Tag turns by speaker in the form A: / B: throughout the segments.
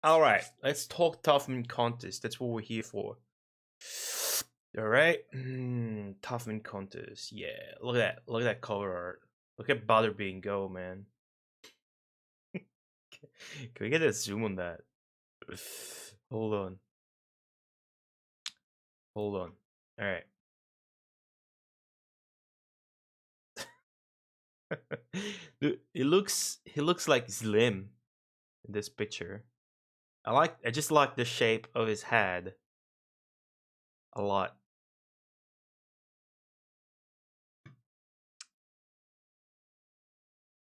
A: All right, let's talk Toughman contest. That's what we're here for. All right, Toughman contest. Yeah, look at that. Look at that cover art. Look at Butterbean go, man. Can we get a zoom on that? Hold on. Hold on. All right. Dude, he looks like Slim in this picture. I just like the shape of his head a lot.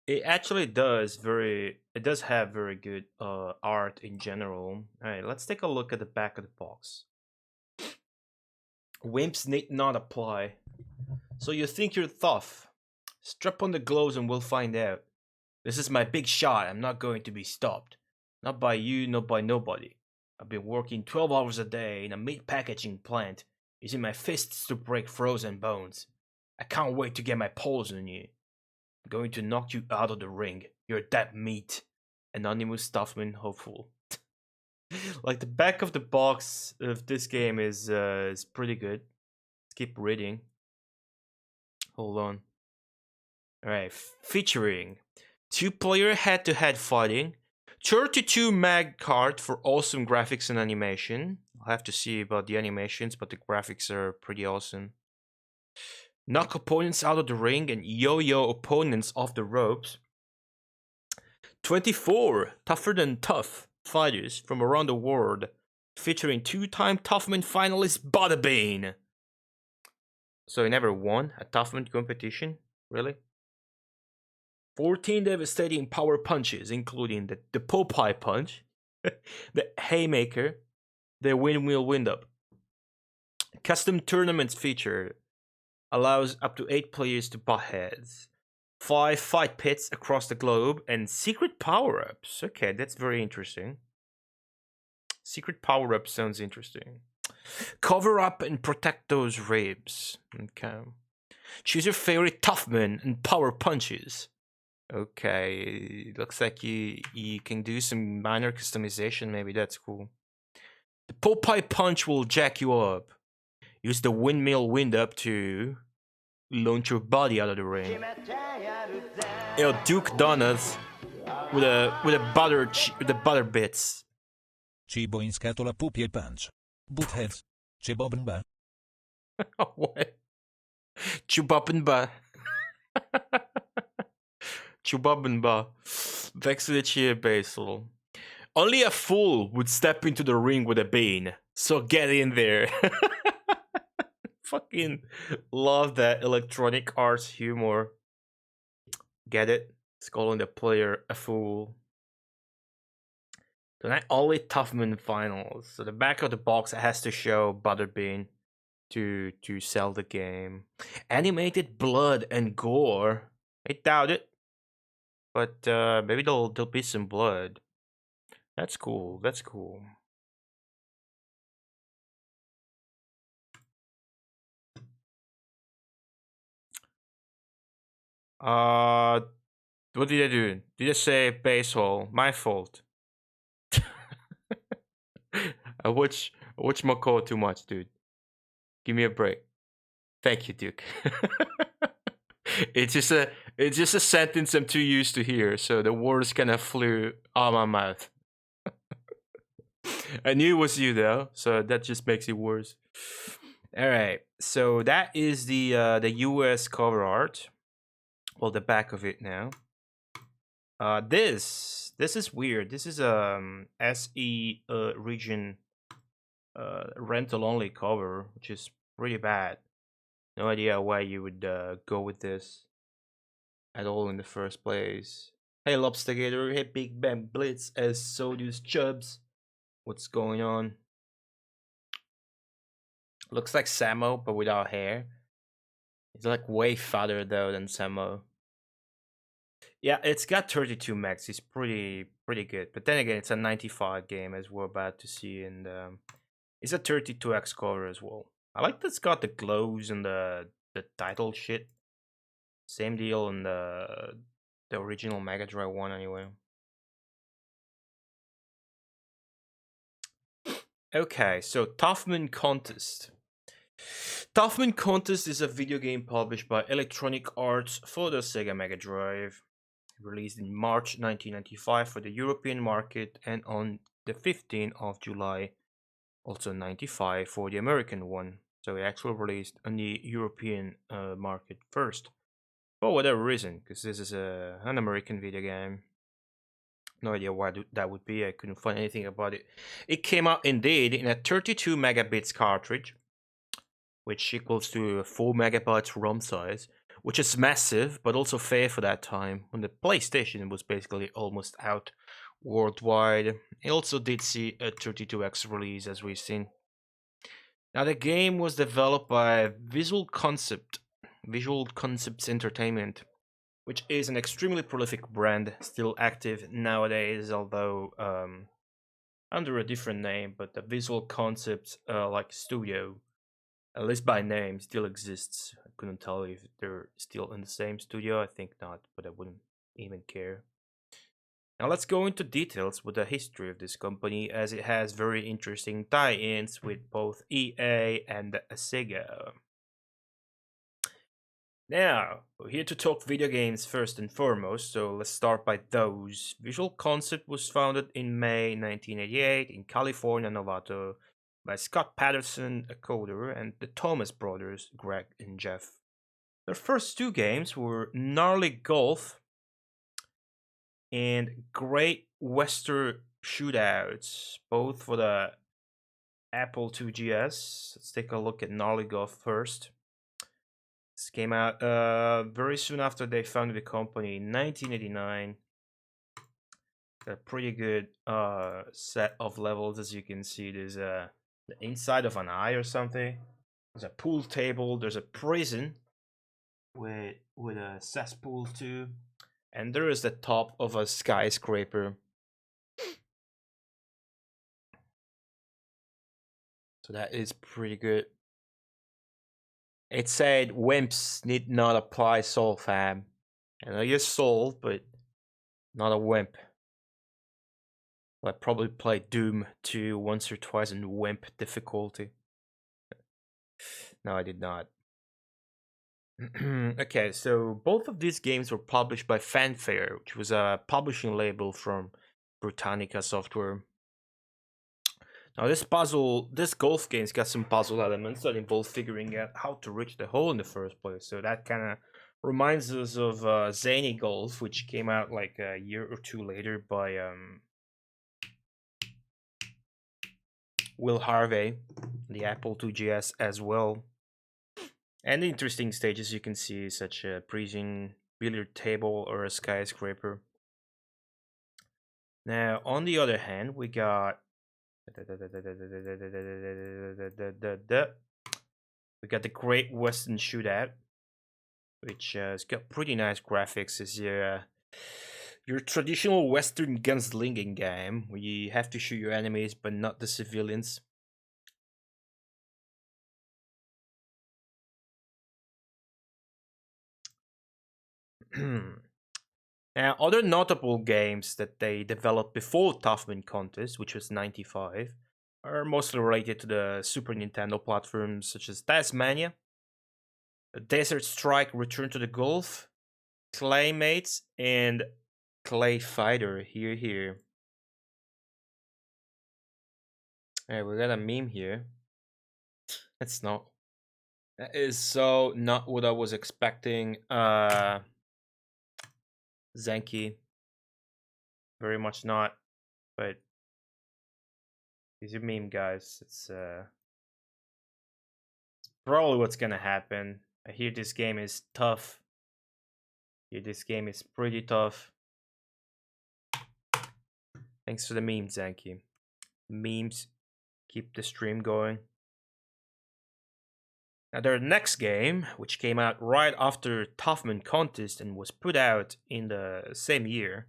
A: It does have very good art in general. Alright, let's take a look at the back of the box. Wimps need not apply. So you think you're tough? Strap on the gloves and we'll find out. This is my big shot. I'm not going to be stopped. Not by you, not by nobody. I've been working 12 hours a day in a meat packaging plant, using my fists to break frozen bones. I can't wait to get my paws on you. I'm going to knock you out of the ring. You're that meat. Anonymous Toughman hopeful. Like the back of the box of this game is pretty good. Let's keep reading. Hold on. Alright, featuring 2-player head-to-head fighting, 32 mag card for awesome graphics and animation. I'll have to see about the animations, but the graphics are pretty awesome. Knock opponents out of the ring and yo-yo opponents off the ropes. 24 tougher than tough fighters from around the world, featuring 2-time Toughman finalist Butterbean. So he never won a Toughman competition, really? 14 devastating power punches, including the Popeye punch, the Haymaker, the Windmill Windup. Custom tournaments feature allows up to 8 players to butt heads. 5 fight pits across the globe, and secret power-ups. Okay, that's very interesting. Secret power-up sounds interesting. Cover up and protect those ribs. Okay. Choose your favorite Toughman and power punches. Okay, looks like you can do some minor customization. Maybe that's cool. The Popeye punch will jack you up. Use the windmill wind up to launch your body out of the ring. Duke Donuts with the butter bits.
B: Cibo in scatola pupi e punch. Buttheads. Chibobnba.
A: What? Chubabnba. Chubabnba. Vexilichia basil. Only a fool would step into the ring with a bean. So get in there. Fucking love that electronic arts humor. Get it? It's calling the player a fool. Tonight, only Toughman finals. So the back of the box has to show Butterbean to sell the game. Animated blood and gore. I doubt it, but maybe there'll be some blood. That's cool. That's cool. What did I do? Did I say baseball? My fault. I watch Mako too much, dude. Give me a break. Thank you, Duke. It's just a sentence I'm too used to hear, so the words kind of flew out my mouth. I knew it was you though, so that just makes it worse. All right, so that is the US cover art. Well, the back of it now. This is weird. This is SE region rental only cover, which is pretty bad. No idea why you would go with this at all in the first place. Hey Lobstergator, hey Big Bang Blitz, as Sodius Chubs. What's going on? Looks like Samo, but without hair. He's like way fatter though than Samo. Yeah, it's got 32 max. It's pretty good. But then again, it's a 95 game as we're about to see, and it's a 32x cover as well. I like that it's got the glows and the title shit. Same deal in the original Mega Drive 1 anyway. Okay, so Toughman Contest. Toughman Contest is a video game published by Electronic Arts for the Sega Mega Drive. Released in March 1995 for the European market and on the 15th of July, also 95 for the American one. So it actually released on the European market first. For whatever reason, because this is an American video game. No idea why that would be. I couldn't find anything about it. It came out indeed in a 32 megabits cartridge, which equals to 4 megabytes ROM size, which is massive, but also fair for that time when the PlayStation was basically almost out worldwide. It also did see a 32x release, as we've seen. Now, the game was developed by Visual Concepts Entertainment, which is an extremely prolific brand, still active nowadays, although under a different name. But the Visual Concepts like studio, at least by name, still exists. I couldn't tell if they're still in the same studio. I think not, but I wouldn't even care. Now let's go into details with the history of this company, as it has very interesting tie-ins with both EA and Sega. Now, we're here to talk video games first and foremost, so let's start by those. Visual Concept was founded in May 1988 in California, Novato, by Scott Patterson, a coder, and the Thomas brothers, Greg and Jeff. Their first two games were Gnarly Golf and Great Western Shootouts, both for the Apple IIgs. Let's take a look at Gnarly Golf first. This came out very soon after they founded the company in 1989. A pretty good set of levels, as you can see. There's the inside of an eye or something. There's a pool table. There's a prison with a cesspool too, and there is the top of a skyscraper. So that is pretty good. It said wimps need not apply soul, fam. And I guess soul, but not a wimp. I probably played Doom 2 once or twice in wimp difficulty. No, I did not. Okay, so both of these games were published by Fanfare, which was a publishing label from Britannica Software. Now this golf game's got some puzzle elements that involve figuring out how to reach the hole in the first place. So that kind of reminds us of Zany Golf, which came out like a year or two later by Will Harvey, the Apple IIgs as well. And the interesting stages you can see, such a prison, billiard table, or a skyscraper. Now, on the other hand, we got the Great Western Shootout, which has got pretty nice graphics. It's your traditional Western gunslinging game where you have to shoot your enemies but not the civilians. Now, other notable games that they developed before Toughman Contest, which was 95, are mostly related to the Super Nintendo platforms such as Tasmania, Desert Strike Return to the Gulf, Claymates, and Clay Fighter. Here. Alright, we got a meme here. That's not. That is so not what I was expecting. Zenki. Very much not. But he's a meme, guys. It's probably what's gonna happen. I hear this game is tough. This game is pretty tough. Thanks for the memes, Zenki. Memes keep the stream going. Now their next game, which came out right after Toughman Contest and was put out in the same year,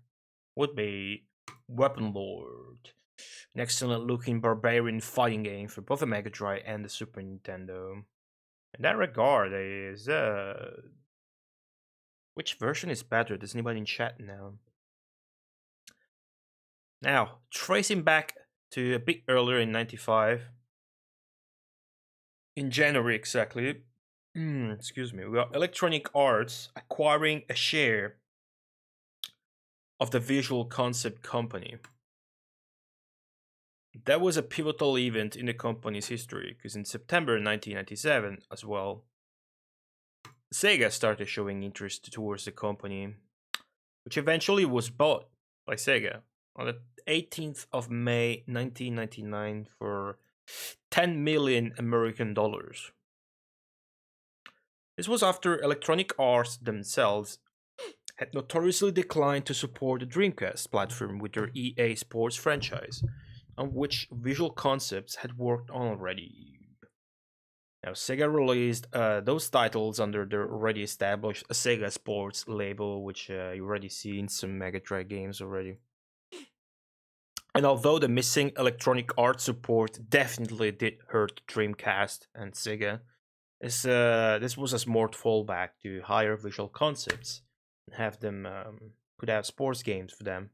A: would be Weapon Lord. An excellent looking barbarian fighting game for both the Mega Drive and the Super Nintendo. In that regard, is which version is better? Does anybody in chat know? Now, tracing back to a bit earlier in 95. In January exactly. Excuse me. We got Electronic Arts acquiring a share of the Visual Concept Company. That was a pivotal event in the company's history because in September 1997 as well, Sega started showing interest towards the company, which eventually was bought by Sega on the 18th of May 1999 for 10 million American dollars. This was after Electronic Arts themselves had notoriously declined to support the Dreamcast platform with their EA Sports franchise, on which Visual Concepts had worked on already. Now, Sega released those titles under their already established Sega Sports label, which you already see in some Mega Drive games already. And although the missing Electronic Arts support definitely did hurt Dreamcast and Sega, this was a smart fallback to higher Visual Concepts and have them put out sports games for them.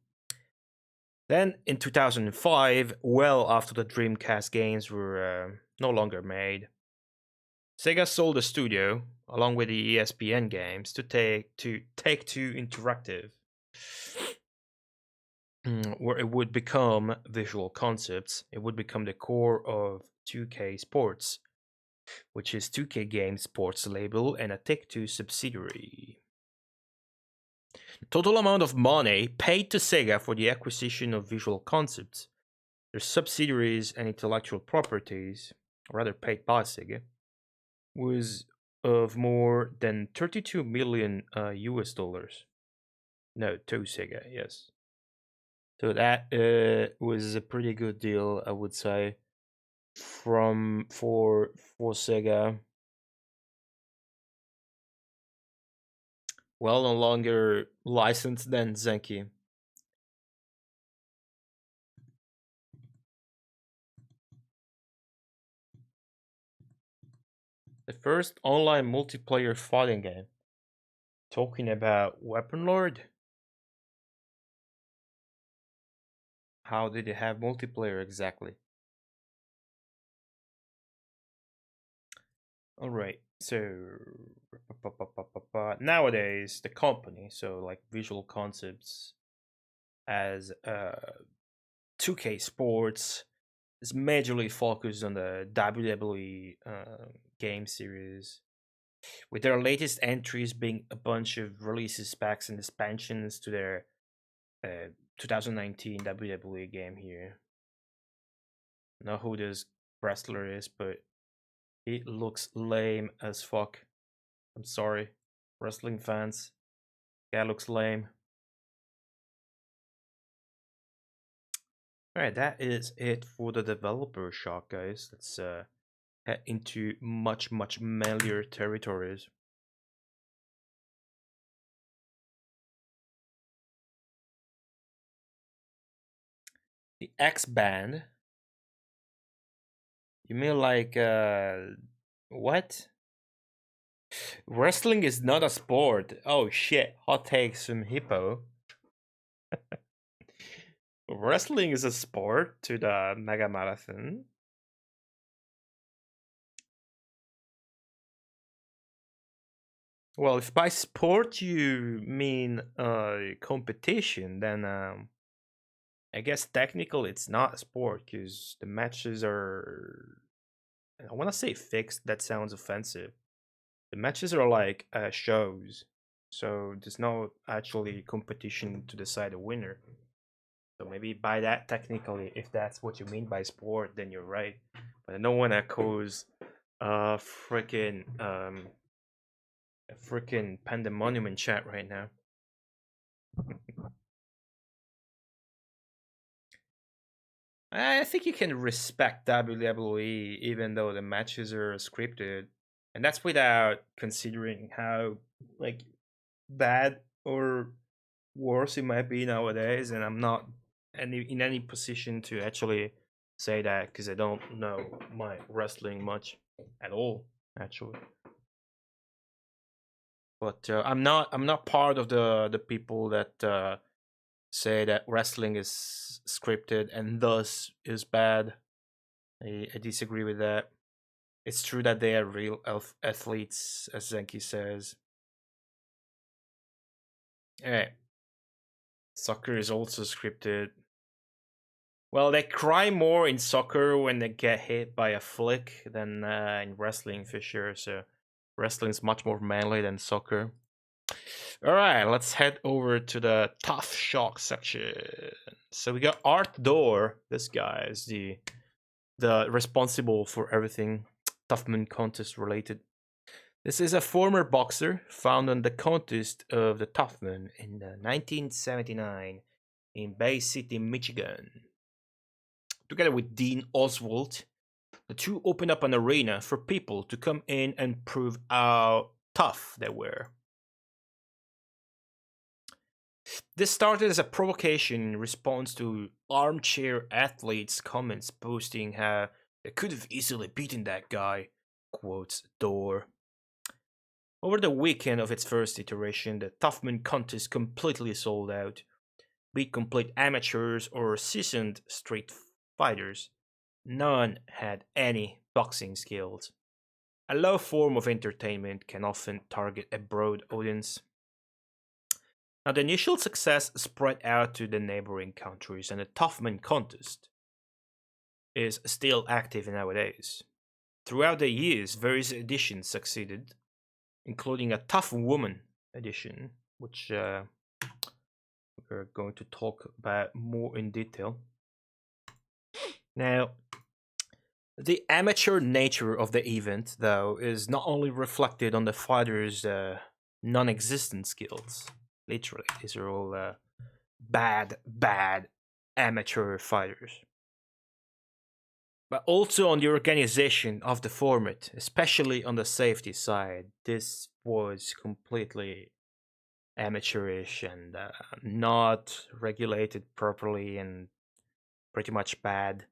A: Then in 2005, well after the Dreamcast games were no longer made, Sega sold the studio, along with the ESPN games, to Take-Two Interactive, where it would become Visual Concepts. It would become the core of 2K Sports, which is 2K Games Sports label and a Take-Two subsidiary. The total amount of money paid to Sega for the acquisition of Visual Concepts, their subsidiaries and intellectual properties, or rather paid by Sega, was of more than 32 million US dollars. No, to Sega, yes. So that was a pretty good deal, I would say, for Sega. Well, no longer licensed than Zenki. The first online multiplayer fighting game. Talking about Weapon Lord. How did it have multiplayer exactly? All right. So nowadays the company, so like Visual Concepts, as 2K Sports, is majorly focused on the WWE game series, with their latest entries being a bunch of releases, packs, and expansions to their 2019 WWE game here. Know who this wrestler is, but he looks lame as fuck. I'm sorry, wrestling fans. Guy looks lame. Alright, that is it for the developer shot, guys. Let's head into much manlier territories. The X Band. You mean like what? Wrestling is not a sport. Oh shit! Hot takes from Hippo. Wrestling is a sport to the Megamarathon. Well, if by sport you mean competition, then I guess technically it's not a sport because the matches are. I want to say fixed. That sounds offensive. The matches are like shows, so there's no actually competition to decide a winner. So maybe by that, technically, if that's what you mean by sport, then you're right. But no one echoes freaking a freaking pandemonium in chat right now. I think you can respect WWE even though the matches are scripted, and that's without considering how like bad or worse it might be nowadays. And I'm not in any position to actually say that because I don't know my wrestling much at all, actually. But I'm not part of the people that say that wrestling is scripted and thus is bad. I disagree with that. It's true that they are real athletes, as Zenki says. Alright. Soccer is also scripted. Well, they cry more in soccer when they get hit by a flick than in wrestling, for sure. So wrestling is much more manly than soccer. All right, let's head over to the tough shock section. So we got Art Door. This guy is the responsible for everything Toughman contest related. This is a former boxer found on the contest of the Toughman in 1979 in Bay City, Michigan. Together with Dean Oswald, the two opened up an arena for people to come in and prove how tough they were. This started as a provocation in response to armchair athletes' comments posting how they could have easily beaten that guy, quotes Door. Over the weekend of its first iteration, the Toughman contest completely sold out. Be it complete amateurs or seasoned street fighters, none had any boxing skills. A low form of entertainment can often target a broad audience. Now, the initial success spread out to the neighboring countries, and the Toughman contest is still active nowadays. Throughout the years, various editions succeeded, including a Tough Woman edition, which we're going to talk about more in detail. Now, the amateur nature of the event, though, is not only reflected on the fighters' non-existent skills. Literally, these are all bad amateur fighters. But also on the organization of the format, especially on the safety side. This was completely amateurish and not regulated properly and pretty much bad.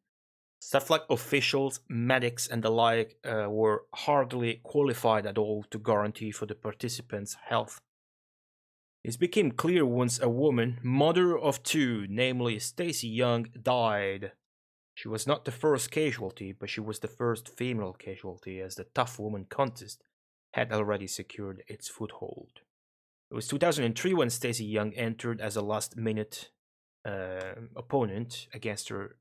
A: Stuff like officials, medics, and the like were hardly qualified at all to guarantee for the participants' health. This became clear once a woman, mother of two, namely Stacy Young, died. She was not the first casualty, but she was the first female casualty, as the Tough Woman contest had already secured its foothold. It was 2003 when Stacy Young entered as a last-minute opponent against her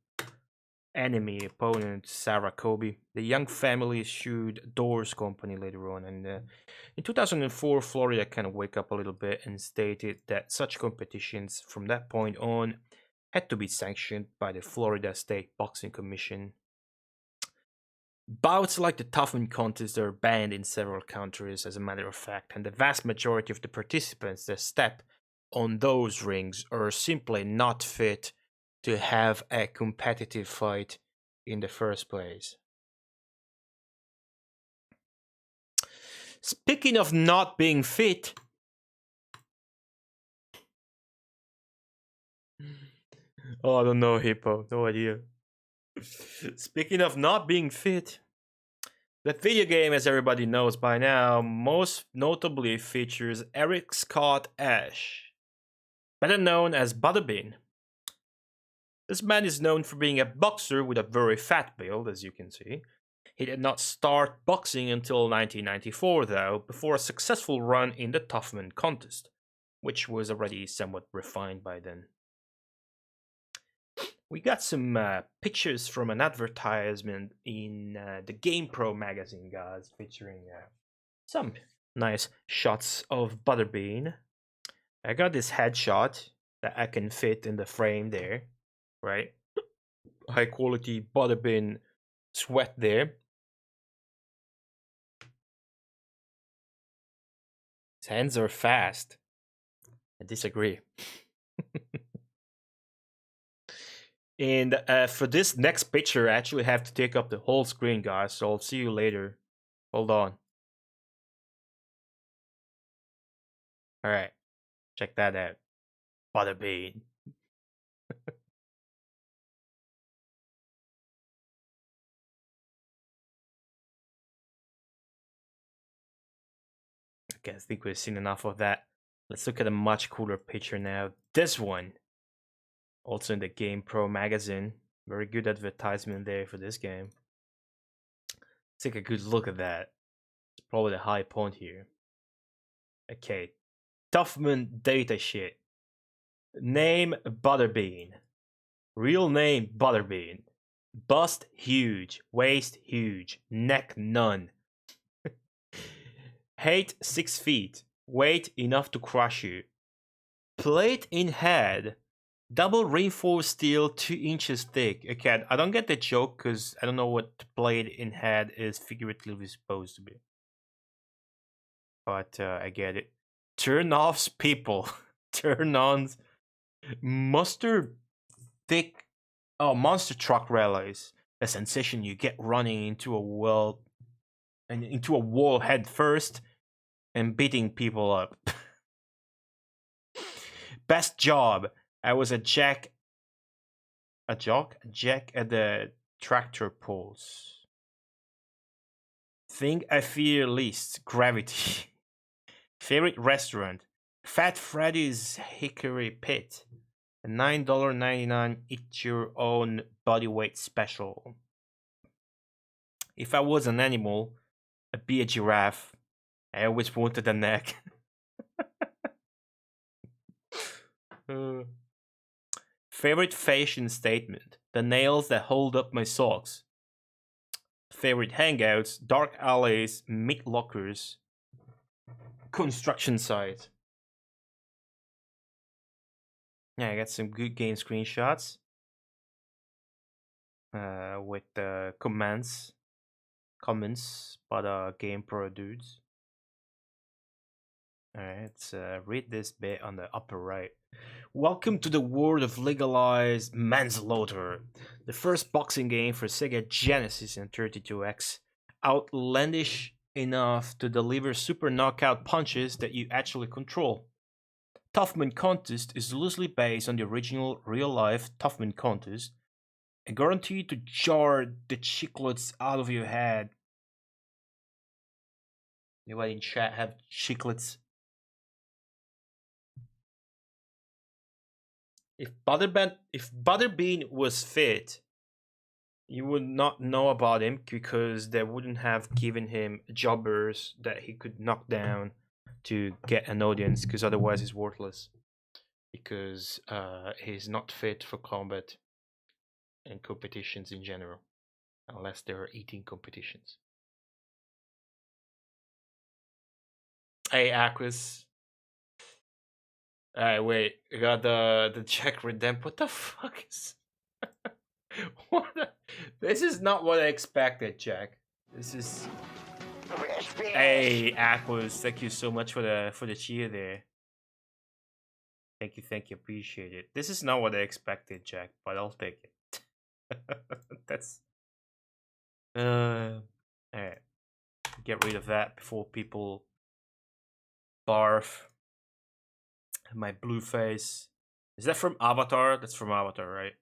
A: enemy opponent Sarah Kobe. The Young family sued Doors Company later on, and in 2004, Florida kind of wake up a little bit and stated that such competitions from that point on had to be sanctioned by the Florida State Boxing Commission. Bouts like the Toughman contest are banned in several countries, as a matter of fact, and the vast majority of the participants that step on those rings are simply not fit to have a competitive fight in the first place. Speaking of not being fit, oh, I don't know, Hippo, no idea. Speaking of not being fit, that video game, as everybody knows by now, most notably features Eric Scott Ash, better known as Butterbean. This man is known for being a boxer with a very fat build, as you can see. He did not start boxing until 1994, though, before a successful run in the Toughman contest, which was already somewhat refined by then. We got some pictures from an advertisement in the GamePro magazine, guys, featuring some nice shots of Butterbean. I got this headshot that I can fit in the frame there, right? High quality Butterbean sweat there. His hands are fast. I disagree. And for this next picture, I actually have to take up the whole screen, guys, so I'll see you later. Hold on. Alright, check that out. Butterbean. Okay, I think we've seen enough of that. Let's look at a much cooler picture now. This one. Also in the Game Pro magazine. Very good advertisement there for this game. Take a good look at that. It's probably the high point here. Okay. Toughman datasheet. Name Butterbean. Real name Butterbean. Bust huge. Waist huge. Neck none. Height 6 feet. Weight enough to crush you. Plate in head. Double reinforced steel 2 inches thick. Okay, I don't get the joke because I don't know what plate in head is figuratively supposed to be. But I get it. Turn offs, people. Turn ons. Monster thick. Oh, monster truck rallies. The sensation you get running into a wall head first and beating people up. Best job. I was a jack at the tractor pulls. Thing I fear least, gravity. Favorite restaurant, Fat Freddy's Hickory Pit. A $9.99 eat your own bodyweight special. If I was an animal, I'd be a giraffe. I always wanted a neck. Favorite fashion statement, the nails that hold up my socks. Favorite hangouts, dark alleys, meat lockers, construction site. Yeah, I got some good game screenshots with comments by the Game Pro dudes. Alright, let's read this bit on the upper right. Welcome to the world of legalized manslaughter. The first boxing game for Sega Genesis and 32X. Outlandish enough to deliver super knockout punches that you actually control. Toughman Contest is loosely based on the original real-life Toughman Contest and guaranteed to jar the chiclets out of your head. Anybody in chat have chiclets? If Butterbean was fit, you would not know about him because they wouldn't have given him jobbers that he could knock down to get an audience, because otherwise he's worthless. Because he's not fit for combat and competitions in general, unless there are eating competitions. Hey, Aquas. Alright, wait. I got the check redemp. What the fuck is... This is not what I expected, Jack. This is... Hey, Aquas, thank you so much for the cheer there. Thank you, appreciate it. This is not what I expected, Jack, but I'll take it. That's... Alright. Get rid of that before people barf. My blue face. Is that from Avatar? That's from Avatar, right?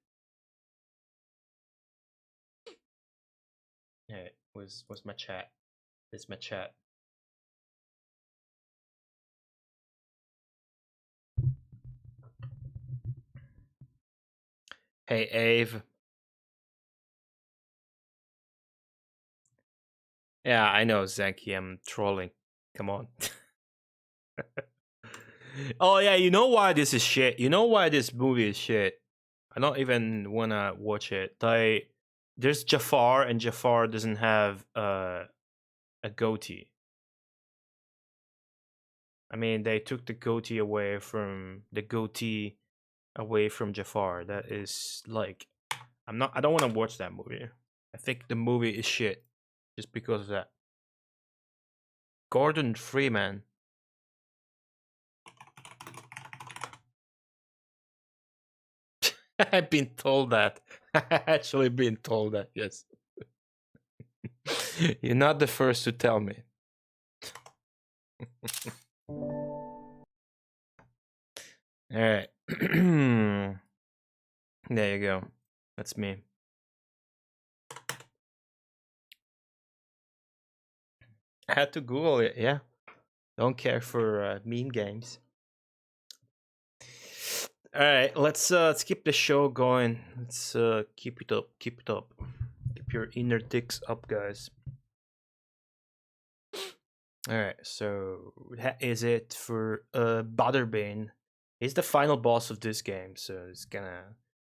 A: Yeah, was my chat. This is my chat. Hey, Ave. Yeah, I know, Zanky, I'm trolling. Come on. Oh, yeah, you know why this is shit? You know why this movie is shit? I don't even want to watch it. There's Jafar, and Jafar doesn't have a goatee. I mean, they took the goatee away from Jafar. That is like, I don't want to watch that movie. I think the movie is shit just because of that. Gordon Freeman. I've been told that. Actually been told that, yes. You're not the first to tell me. Alright. There you go. That's me. I had to Google it, yeah. Don't care for meme games. All right, let's keep the show going. Let's keep it up, keep it up. Keep your inner dicks up, guys. All right, so that is it for Butterbane. He's the final boss of this game, so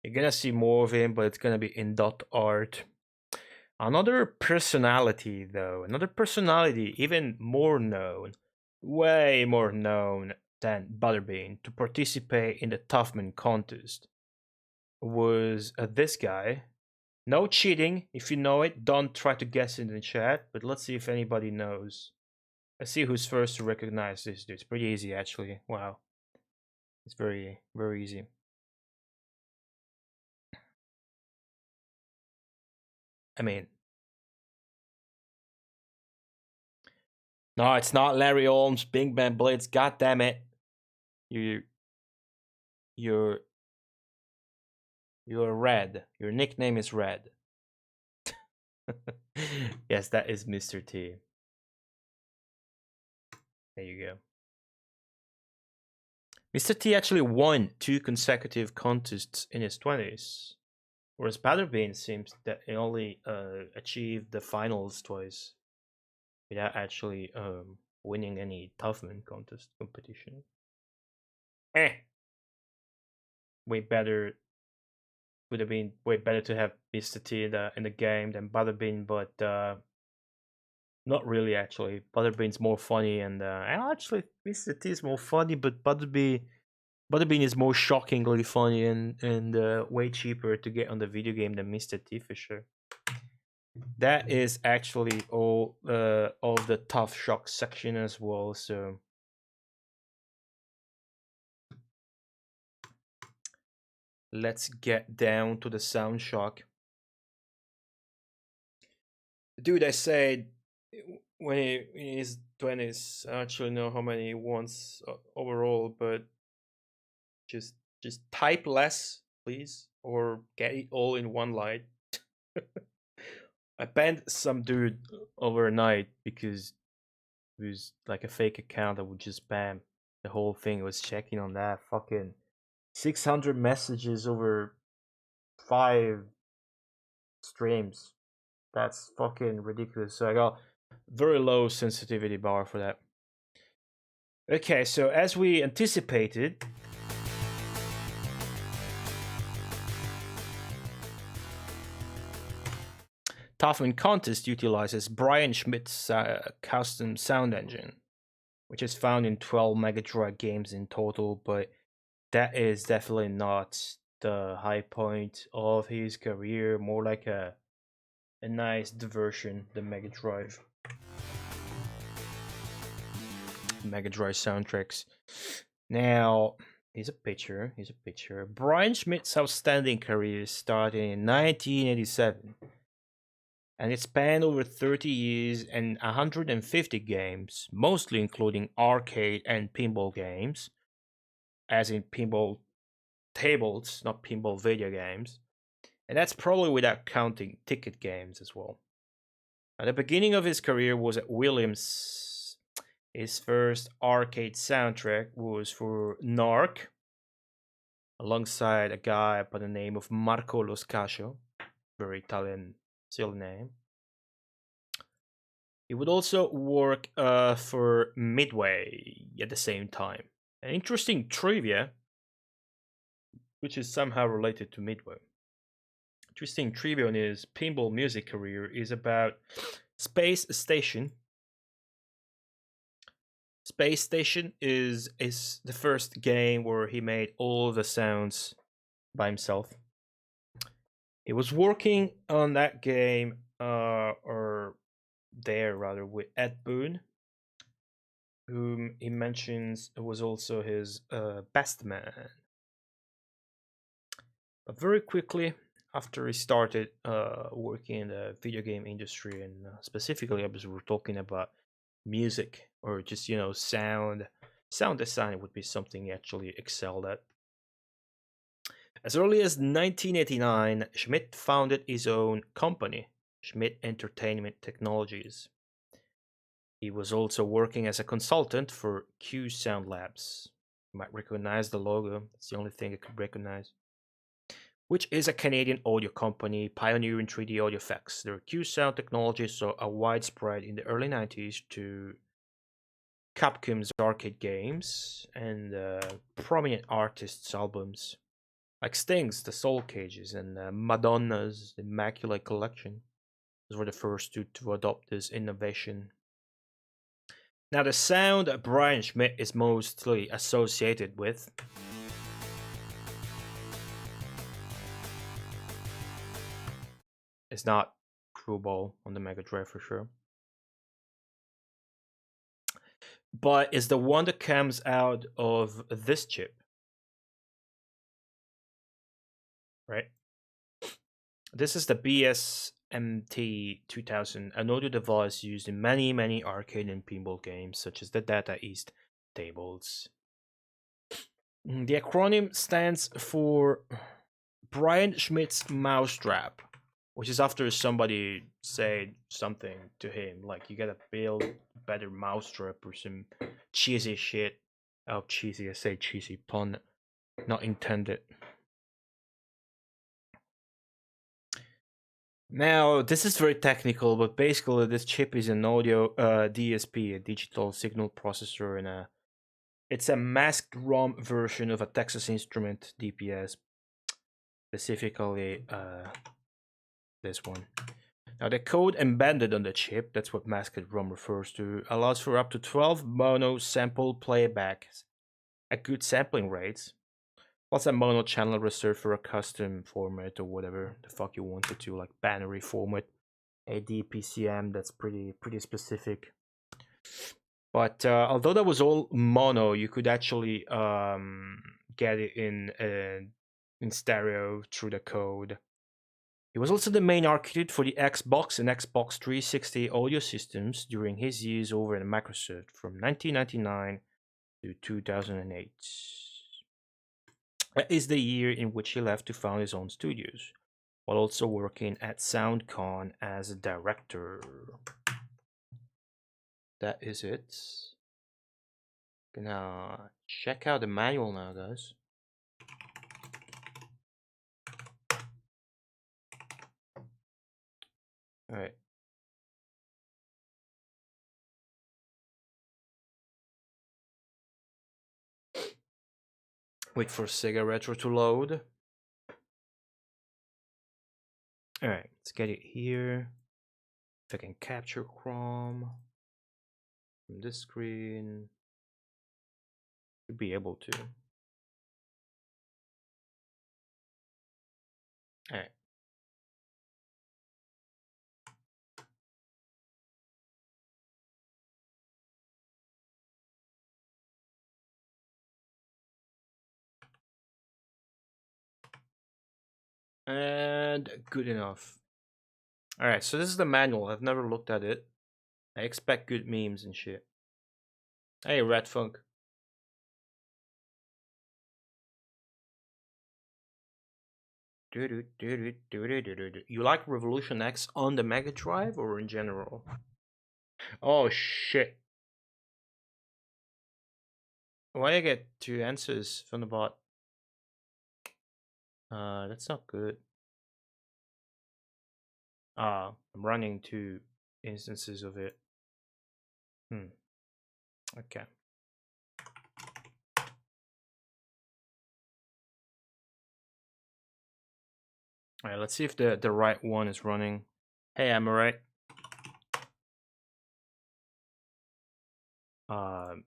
A: you're gonna see more of him, but it's gonna be in dot art. Another personality, though, another personality even more known, way more known than Butterbean, to participate in the Toughman contest was this guy. No cheating. If you know it, don't try to guess in the chat, but let's see if anybody knows. Let's see who's first to recognize this dude. It's pretty easy, actually. Wow. It's very, very easy. I mean, no, it's not Larry Holmes, Big Ben Blitz. God damn it. You, you're Red. Your nickname is Red. Yes, that is Mr. T. There you go. Mr. T actually won 2 consecutive contests in his 20s, whereas Butterbean seems that he only achieved the finals twice without actually winning any Toughman contest competition. Way better. Would have been way better to have Mr. T in the game than Butterbean, but not really actually. Butterbean's more funny, and actually Mr. T is more funny, but Butterbean is more shockingly funny and way cheaper to get on the video game than Mr. T for sure. That is actually all of the tough shock section as well. So let's get down to the sound shock. Dude, I said when he in his 20s, I actually know how many he wants overall, but just type less, please, or get it all in one line. I banned some dude overnight because it was like a fake account that would just spam the whole thing. I was checking on that fucking 600 messages over 5 streams. That's fucking ridiculous. So I got very low sensitivity bar for that. Okay, so as we anticipated, Toughman Contest utilizes Brian Schmidt's custom sound engine, which is found in 12 Mega Drive games in total, but that is definitely not the high point of his career, more like a nice diversion, the Mega Drive soundtracks. Now, here's a picture. Brian Schmidt's outstanding career started in 1987, and it spanned over 30 years and 150 games, mostly including arcade and pinball games, as in pinball tables, not pinball video games. And that's probably without counting ticket games as well. At the beginning of his career was at Williams. His first arcade soundtrack was for Narc, alongside a guy by the name of Marco Loscascio, very Italian silly name. He would also work for Midway at the same time. An interesting trivia, which is somehow related to Midway. Interesting trivia on his pinball music career is about Space Station. Space Station is the first game where he made all the sounds by himself. He was working on that game, or there rather, with Ed Boon, whom he mentions was also his best man. But very quickly after he started working in the video game industry, and specifically, as we're talking about music or just sound design would be something he actually excelled at. As early as 1989, Schmidt founded his own company, Schmidt Entertainment Technologies. He was also working as a consultant for Q Sound Labs. You might recognize the logo. It's the only thing I could recognize. Which is a Canadian audio company pioneering 3D audio effects. Their Q-Sound technology saw a widespread in the early 90s to Capcom's arcade games and prominent artists' albums, like Sting's The Soul Cages and Madonna's Immaculate Collection. Those were the first to adopt this innovation. Now, the sound Brian Schmidt is mostly associated with is not Screwball on the Mega Drive for sure, but is the one that comes out of this chip, right? This is the BSMT 2000, an audio device used in many arcade and pinball games, such as the Data East tables. The acronym stands for Brian Schmidt's Mousetrap, which is after somebody said something to him, like you gotta build a better mousetrap or some cheesy shit. Oh, cheesy, I say cheesy, pun not intended. Now, this is very technical, but basically this chip is an audio DSP, a digital signal processor, and it's a masked ROM version of a Texas Instrument DPS, specifically this one. Now, the code embedded on the chip, that's what masked ROM refers to, allows for up to 12 mono sample playbacks at good sampling rates, plus a mono channel reserved for a custom format or whatever the fuck you wanted to, like binary format, ADPCM. That's pretty specific. But although that was all mono, you could actually get it in stereo through the code. He was also the main architect for the Xbox and Xbox 360 audio systems during his years over at Microsoft from 1999 to 2008. That is the year in which he left to found his own studios, while also working at SoundCon as a director. That is it. Gonna check out the manual now, guys. Alright. Wait for Sega Retro to load. Alright, let's get it here. If I can capture Chrome from this screen, should be able to. Alright. And good enough. Alright, so this is the manual. I've never looked at it. I expect good memes and shit. Hey, Red Funk. You like Revolution X on the Mega Drive or in general? Oh shit. Why I get two answers from the bot? That's not good. I'm running two instances of it. Okay. Alright, let's see if the right one is running. Hey, am I right? Let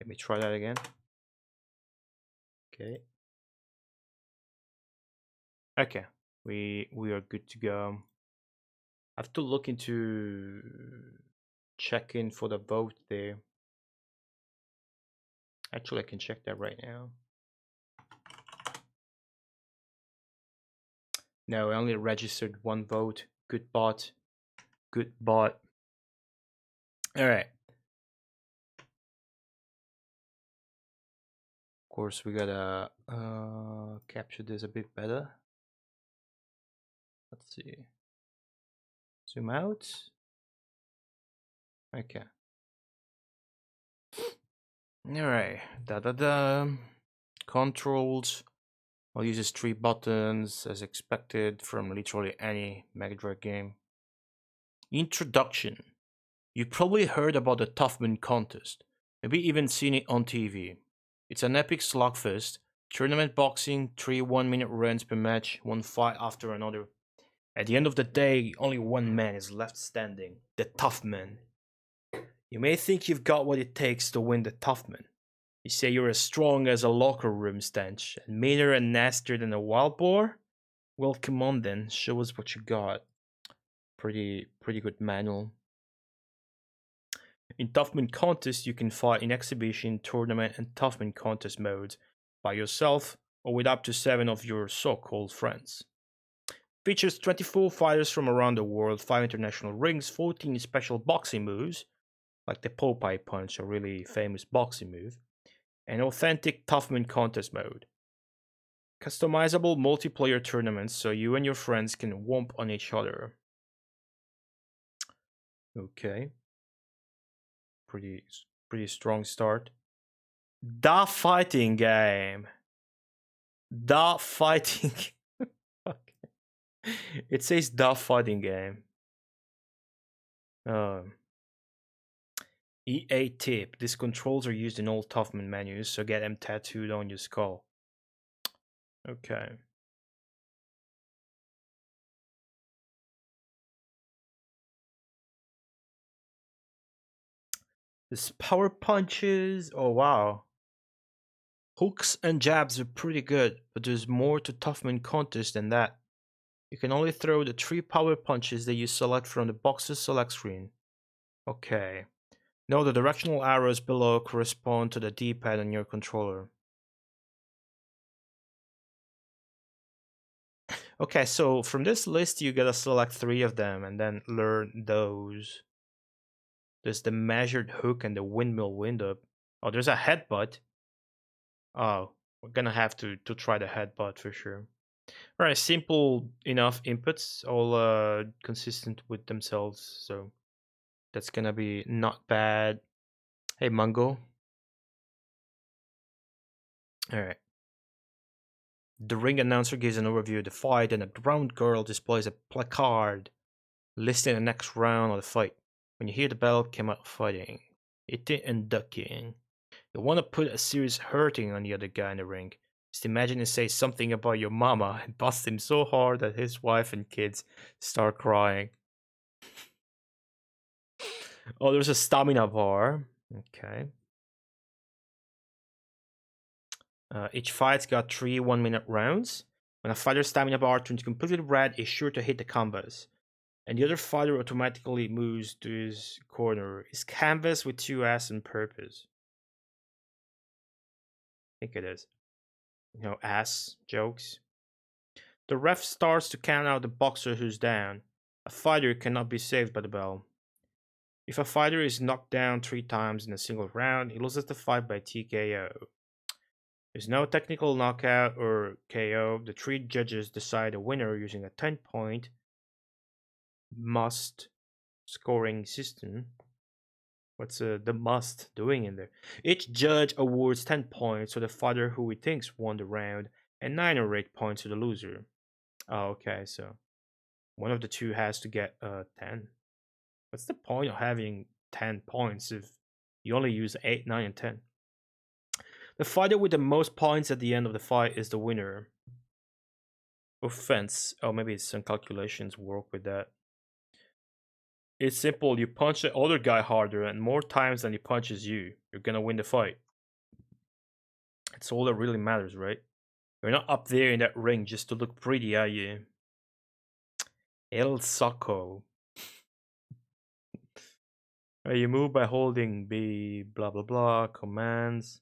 A: me try that again. Okay. Okay, we are good to go. I have to look into checking for the vote there. Actually, I can check that right now. No, I only registered one vote. Good bot. Good bot. Alright. Of course, we gotta capture this a bit better. Let's see. Zoom out. Okay. Alright. Controls. I'll use 3 buttons as expected from literally any Mega Drive game. Introduction. You probably heard about the Toughman contest, maybe even seen it on TV. It's an epic slugfest, tournament boxing, 3 1 minute runs per match, one fight after another. At the end of the day, only one man is left standing, the Toughman. You may think you've got what it takes to win the Toughman. You say you're as strong as a locker room stench, and meaner and nastier than a wild boar? Well, come on then, show us what you got. Pretty good manual. In Toughman Contest, you can fight in exhibition, tournament, and Toughman Contest modes by yourself or with up to 7 of your so-called friends. Features 24 fighters from around the world, 5 international rings, 14 special boxing moves, like the Popeye Punch, a really famous boxing move, and authentic Toughman Contest mode. Customizable multiplayer tournaments so you and your friends can whomp on each other. Okay. Pretty strong start. The fighting game. The fighting. It says the fighting game. EA tip. These controls are used in all Toughman menus, so get them tattooed on your skull. Okay. This power punches. Oh wow. Hooks and jabs are pretty good, but there's more to Toughman Contest than that. You can only throw the 3 power punches that you select from the box's select screen. Okay. No, the directional arrows below correspond to the D-pad on your controller. Okay, so from this list you gotta select 3 of them and then learn those. There's the measured hook and the windmill windup. Oh, there's a headbutt. Oh, we're gonna have to try the headbutt for sure. Alright, simple enough inputs, all consistent with themselves, so that's gonna be not bad. Hey, Mungo. Alright. The ring announcer gives an overview of the fight, and a drowned girl displays a placard listing the next round of the fight. When you hear the bell, come out fighting, hitting and ducking. You want to put a serious hurting on the other guy in the ring. Just imagine you say something about your mama and bust him so hard that his wife and kids start crying. Oh, there's a stamina bar. Okay. Each fight's got 3 1 minute rounds. When a fighter's stamina bar turns completely red, he's sure to hit the canvas, and the other fighter automatically moves to his corner. Is canvas with 2 S on purpose? I think it is. You know, ass jokes. The ref starts to count out the boxer who's down. A fighter cannot be saved by the bell. If a fighter is knocked down 3 times in a single round, he loses the fight by TKO. There's no technical knockout or KO. The 3 judges decide a winner using a 10-point must scoring system. What's the must doing in there? Each judge awards 10 points to the fighter who he thinks won the round, and 9 or 8 points to the loser. Oh, okay, so one of the two has to get 10. What's the point of having 10 points if you only use 8, 9, and 10? The fighter with the most points at the end of the fight is the winner. Offense. Oh, maybe some calculations work with that. It's simple. You punch the other guy harder and more times than he punches you. You're gonna win the fight. It's all that really matters, right? You're not up there in that ring just to look pretty, are you? El Soco. You move by holding B, blah blah blah, commands.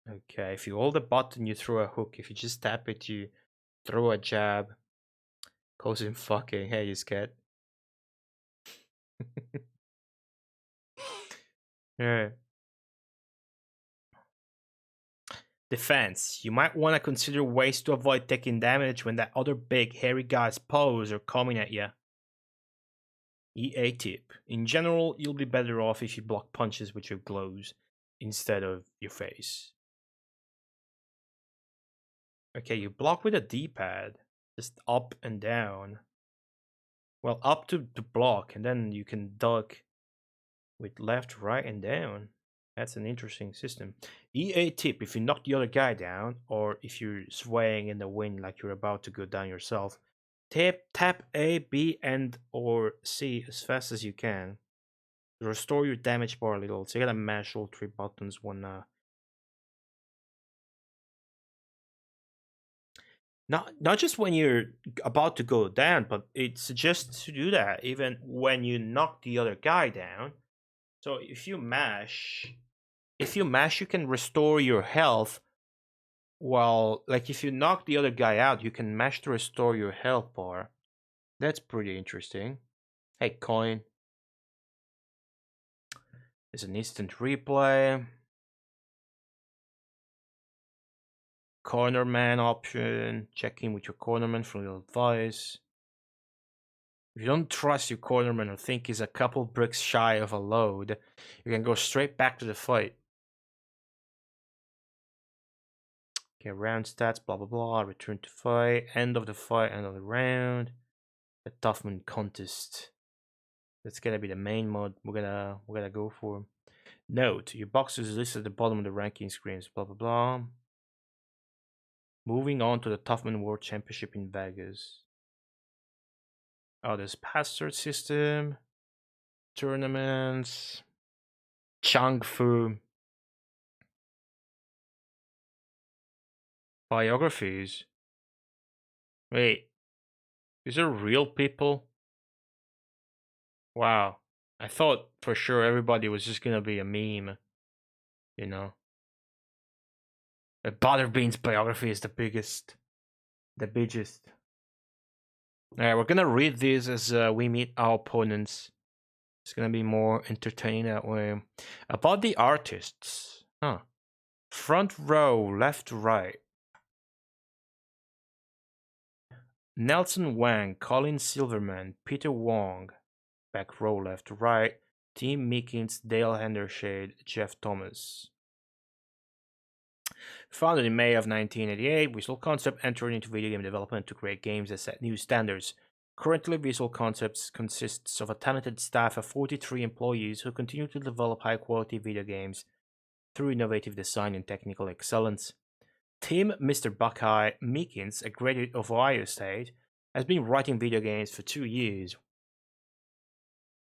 A: Okay, if you hold the button, you throw a hook. If you just tap it, you throw a jab. Calls him fucking. Hey, you scared? Alright. Defense. You might want to consider ways to avoid taking damage when that other big, hairy guy's paws are coming at you. EA tip. In general, you'll be better off if you block punches with your gloves instead of your face. Okay, you block with a D-pad, just up and down. Well, up to block, and then you can duck with left, right, and down. That's an interesting system. EA tip, if you knock the other guy down, or if you're swaying in the wind like you're about to go down yourself, tap A, B, and or C as fast as you can. Restore your damage bar a little. So you gotta mash all three buttons when not just when you're about to go down, but it suggests to do that even when you knock the other guy down. So if you mash, you can restore your health. While, like, if you knock the other guy out, you can mash to restore your health bar. That's pretty interesting. Hey, coin. There's an instant replay. Cornerman option. Check in with your cornerman for a little advice. If you don't trust your cornerman or think he's a couple bricks shy of a load, you can go straight back to the fight. Okay, round stats, blah blah blah. Return to fight. End of the fight, end of the round. The Toughman contest. That's gonna be the main mode we're gonna go for. Note, your box is listed at the bottom of the ranking screens, blah blah blah. Moving on to the Toughman World Championship in Vegas. Oh, there's password system, tournaments, Chang Fu, biographies. Wait, these are real people? Wow. I thought for sure everybody was just gonna be a meme, you know. Butterbean's biography is the biggest. Alright, we're gonna read this as we meet our opponents. It's gonna be more entertaining that way. About the artists. Huh. Front row, left to right. Nelson Wang, Colin Silverman, Peter Wong. Back row, left to right. Tim Meekins, Dale Hendershade, Jeff Thomas. Founded in May of 1988, Visual Concept entered into video game development to create games that set new standards. Currently, Visual Concepts consists of a talented staff of 43 employees who continue to develop high-quality video games through innovative design and technical excellence. Tim Mr. Buckeye Meekins, a graduate of Ohio State, has been writing video games for 2 years.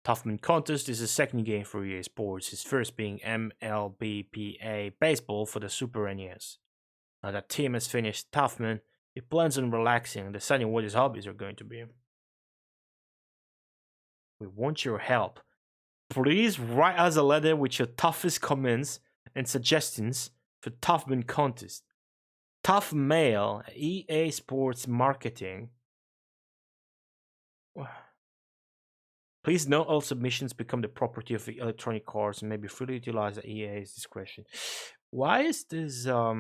A: Toughman Contest is his second game for EA Sports, his first being MLBPA Baseball for the Super NES. Now that Tim has finished Toughman, he plans on relaxing and deciding what his hobbies are going to be. We want your help. Please write us a letter with your toughest comments and suggestions for Toughman Contest. Tough Mail, EA Sports Marketing. Please note all submissions become the property of the Electronic Arts and may be freely utilized at EA's discretion. Why is this a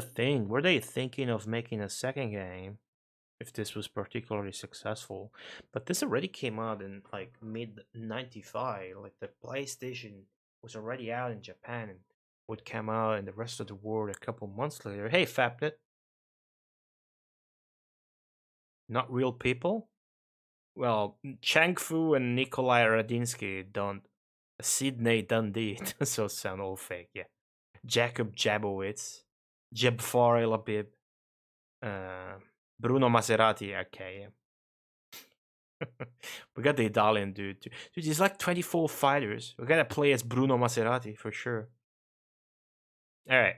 A: thing? Were they thinking of making a second game if this was particularly successful? But this already came out in like mid-95. Like the PlayStation was already out in Japan and would come out in the rest of the world a couple months later. Hey, Fapnet. Not real people? Well, Chang Fu and Nikolai Radinsky don't. Sidney Dundee so sound all fake, yeah. Jacob Jabowitz, Jeb Farrell Abib, Bruno Maserati, okay, yeah. We got the Italian dude. Dude, there's like 24 fighters. We gotta play as Bruno Maserati for sure. Alright.